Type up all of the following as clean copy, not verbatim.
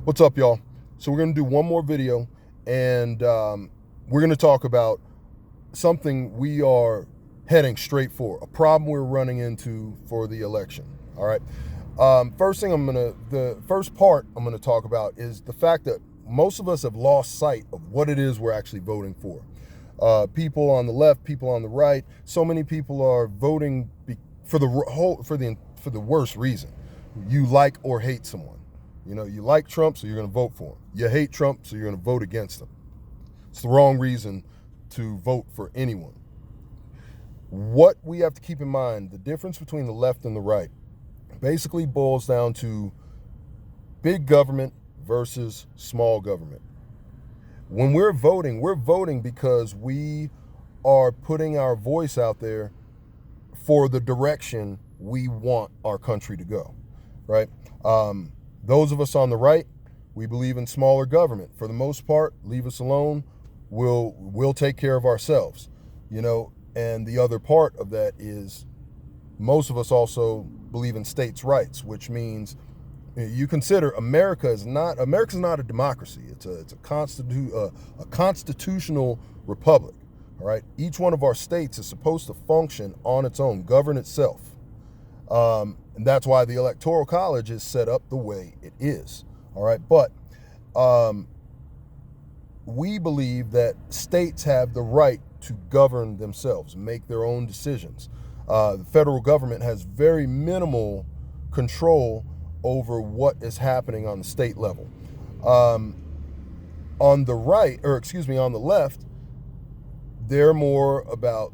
What's up, y'all? So we're going to do one more video, and we're going to talk about something we are heading straight for, a problem we're running into for the election. All right. The first part I'm going to talk about is the fact that most of us have lost sight of what it is we're actually voting for. People on the left, people on the right, so many people are voting for the worst reason. You like or hate someone. You know, you like Trump, so you're going to vote for him. You hate Trump, so you're going to vote against him. It's the wrong reason to vote for anyone. What we have to keep in mind, the difference between the left and the right, basically boils down to big government versus small government. When we're voting because we are putting our voice out there for the direction we want our country to go, right? Those of us on the right, we believe in smaller government. For the most part, leave us alone. We'll take care of ourselves, you know. And the other part of that is most of us also believe in states' rights, which means you consider America's not a democracy. It's a constitutional republic. All right. Each one of our states is supposed to function on its own, govern itself. And that's why the Electoral College is set up the way it is. All right. But we believe that states have the right to govern themselves, make their own decisions. The federal government has very minimal control over what is happening on the state level. On the left, they're more about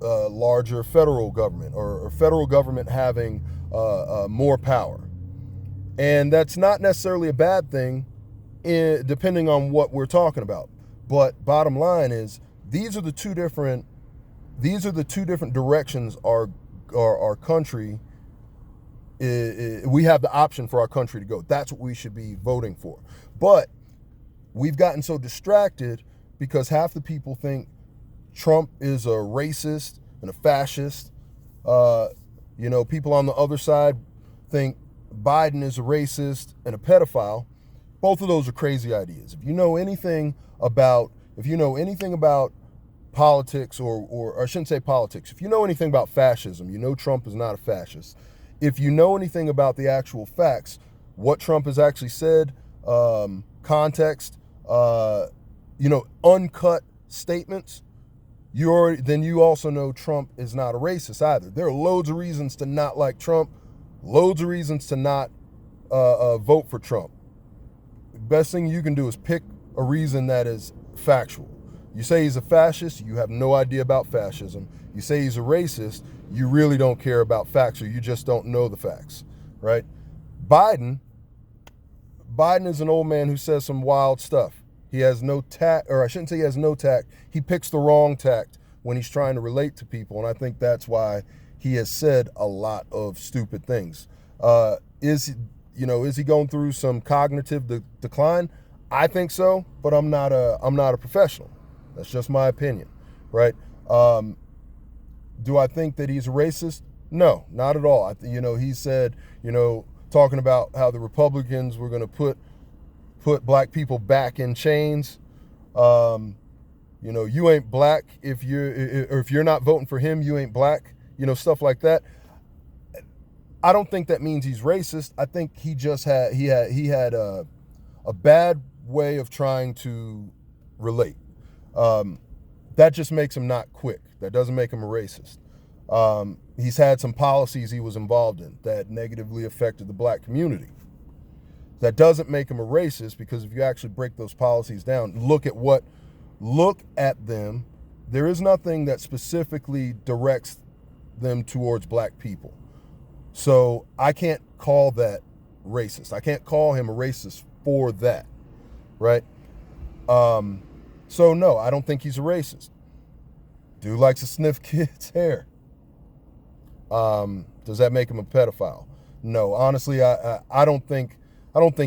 larger federal government or federal government having more power. And that's not necessarily a bad thing, depending on what we're talking about. But bottom line is, these are the two different directions our country we have the option for our country to go. That's what we should be voting for. But we've gotten so distracted because half the people think Trump is a racist and a fascist. People on the other side think Biden is a racist and a pedophile. Both of those are crazy ideas. If you know anything about politics, or I shouldn't say politics, if you know anything about fascism, you know Trump is not a fascist. If you know anything about the actual facts, what Trump has actually said, context, uncut statements, then you also know Trump is not a racist either. There are loads of reasons to not like Trump, loads of reasons to not vote for Trump. The best thing you can do is pick a reason that is factual. You say he's a fascist, you have no idea about fascism. You say he's a racist, you really don't care about facts, or you just don't know the facts, right? Biden is an old man who says some wild stuff. He has no tact, or I shouldn't say he has no tact. He picks the wrong tact when he's trying to relate to people, and I think that's why he has said a lot of stupid things. Is he going through some cognitive decline? I think so, but I'm not a professional. That's just my opinion, right? Do I think that he's a racist? No, not at all. He said, talking about how the Republicans were going to put black people back in chains. You ain't black if you're not voting for him, you ain't black. Stuff like that. I don't think that means he's racist. I think he just had a bad way of trying to relate. That just makes him not quick. That doesn't make him a racist. He's had some policies he was involved in that negatively affected the black community. That doesn't make him a racist, because if you actually break those policies down, look at them, there is nothing that specifically directs them towards black people. So I can't call that racist. I can't call him a racist for that, right? So no, I don't think he's a racist. Dude likes to sniff kids' hair. Does that make him a pedophile? No, honestly, I don't think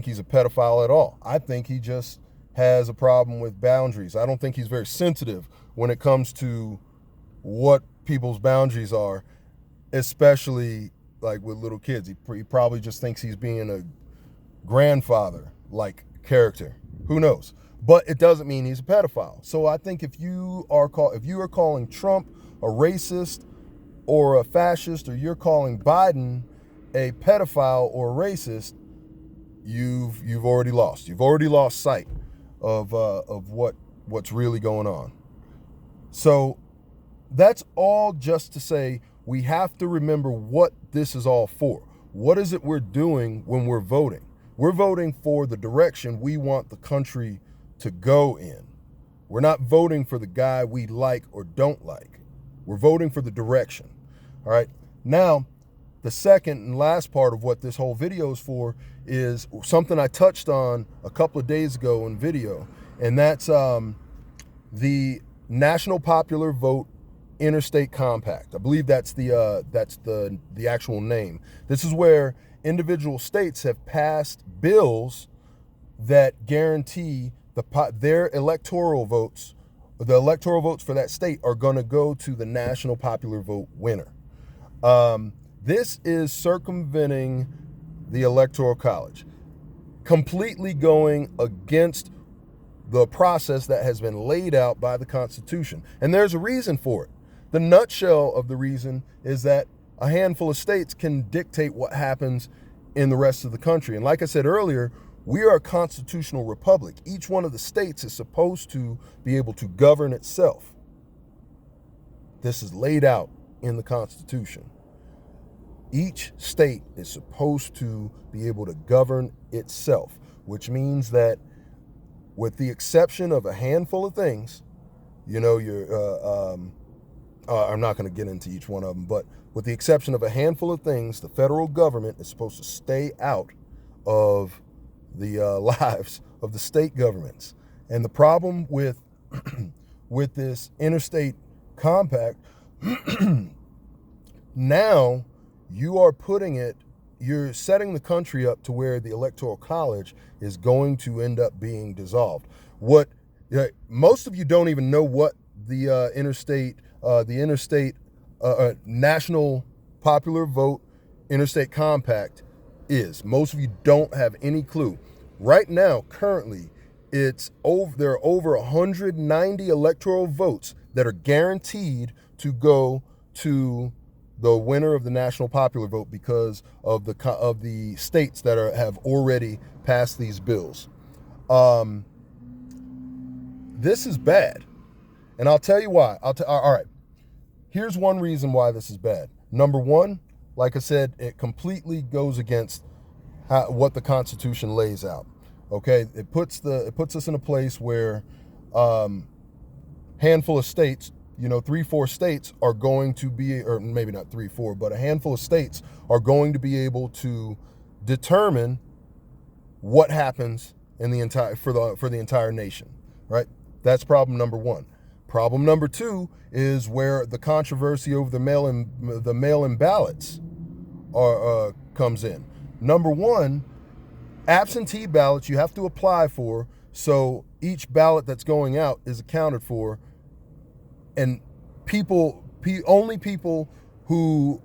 he's a pedophile at all. I think he just has a problem with boundaries. I don't think he's very sensitive when it comes to what people's boundaries are, especially like with little kids. He probably just thinks he's being a grandfather like character. Who knows? But it doesn't mean he's a pedophile. So I think if you are calling Trump a racist or a fascist, or you're calling Biden a pedophile or a racist, you've already lost. You've already lost sight of what's really going on. So that's all just to say we have to remember what this is all for. What is it we're doing when we're voting? We're voting for the direction we want the country to go in. We're not voting for the guy we like or don't like. We're voting for the direction. All right. Now, the second and last part of what this whole video is for is something I touched on a couple of days ago in video, and that's the National Popular Vote Interstate Compact. I believe that's the actual name. This is where individual states have passed bills that guarantee their electoral votes. The electoral votes for that state are going to go to the national popular vote winner. This is circumventing the Electoral College, completely going against the process that has been laid out by the Constitution. And there's a reason for it. The nutshell of the reason is that a handful of states can dictate what happens in the rest of the country. And like I said earlier, we are a constitutional republic. Each one of the states is supposed to be able to govern itself. This is laid out in the Constitution. Each state is supposed to be able to govern itself, which means that with the exception of a handful of things, I'm not going to get into each one of them, but with the exception of a handful of things, the federal government is supposed to stay out of the lives of the state governments. And the problem with with this interstate compact, now you're setting the country up to where the Electoral College is going to end up being dissolved. Most of you don't even know what the National Popular Vote Interstate Compact is. Most of you don't have any clue. Right now, currently, there are over 190 electoral votes that are guaranteed to go to the winner of the national popular vote because of the states that have already passed these bills. This is bad, and I'll tell you why. All right. Here's one reason why this is bad. Number one, like I said, it completely goes against what the Constitution lays out. Okay, it puts us in a place where handful of states, 3-4 states are going to be, or maybe not 3-4, but a handful of states are going to be able to determine what happens in the for the entire nation. Right? That's problem number one. Problem number two is where the controversy over the mail-in ballots comes in. Number one, absentee ballots you have to apply for, so each ballot that's going out is accounted for, and only people who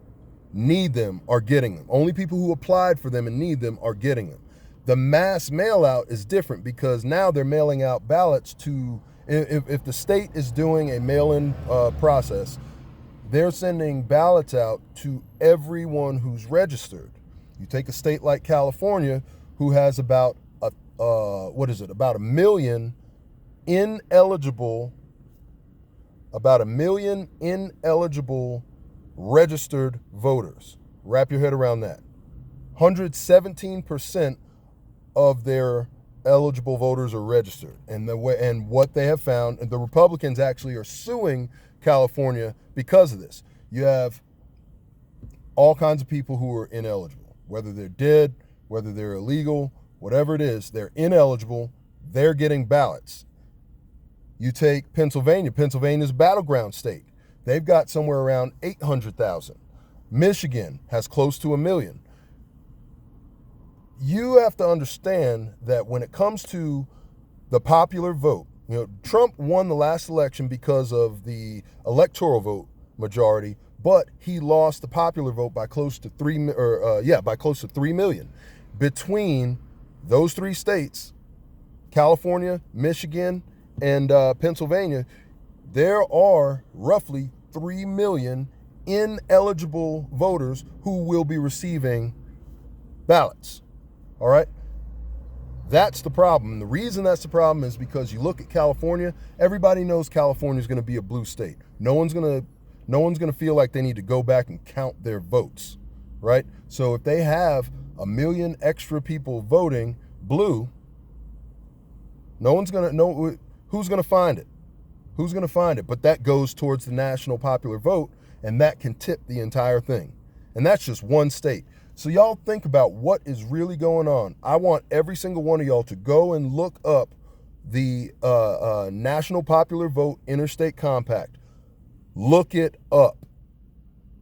need them are getting them. Only people who applied for them and need them are getting them. The mass mail out is different because now they're mailing out ballots to, if the state is doing a mail-in process, they're sending ballots out to everyone who's registered. You take a state like California, who has about a million ineligible registered voters. Wrap your head around that. 117% of their eligible voters are registered. And what they have found, and the Republicans actually are suing California because of this. You have all kinds of people who are ineligible, whether they're dead, whether they're illegal, whatever it is, they're ineligible, they're getting ballots. You take Pennsylvania. Pennsylvania's a battleground state. They've got somewhere around 800,000. Michigan has close to 1 million. You have to understand that when it comes to the popular vote, Trump won the last election because of the electoral vote majority, but he lost the popular vote by close to 3 million between those 3 states, California, Michigan, and Pennsylvania, there are roughly 3 million ineligible voters who will be receiving ballots. All right? That's the problem. And the reason that's the problem is because you look at California, everybody knows California is going to be a blue state. No one's going to feel like they need to go back and count their votes, right? So if they have 1 million extra people voting blue, no one's going to know who's going to find it. Who's going to find it? But that goes towards the national popular vote, and that can tip the entire thing. And that's just one state. So y'all think about what is really going on. I want every single one of y'all to go and look up the National Popular Vote Interstate Compact. Look it up.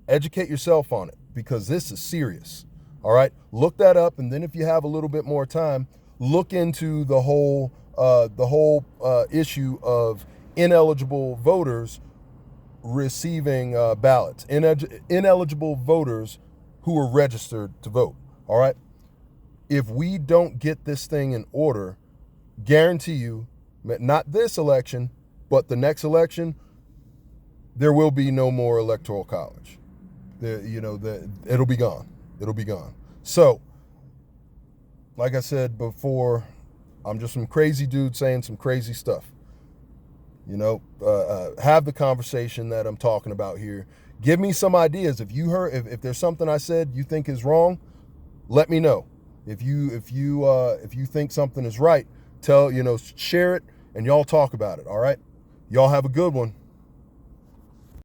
Educate yourself on it, because this is serious. All right? Look that up, and then if you have a little bit more time, look into the whole issue of ineligible voters receiving ballots. Ineligible voters who are registered to vote. All right? If we don't get this thing in order, guarantee you, not this election, but the next election, there will be no more electoral college. It'll be gone. It'll be gone. So, like I said before, I'm just some crazy dude saying some crazy stuff. Have the conversation that I'm talking about here. Give me some ideas. If there's something I said you think is wrong, let me know. If you think something is right, share it, and y'all talk about it. All right? Y'all have a good one.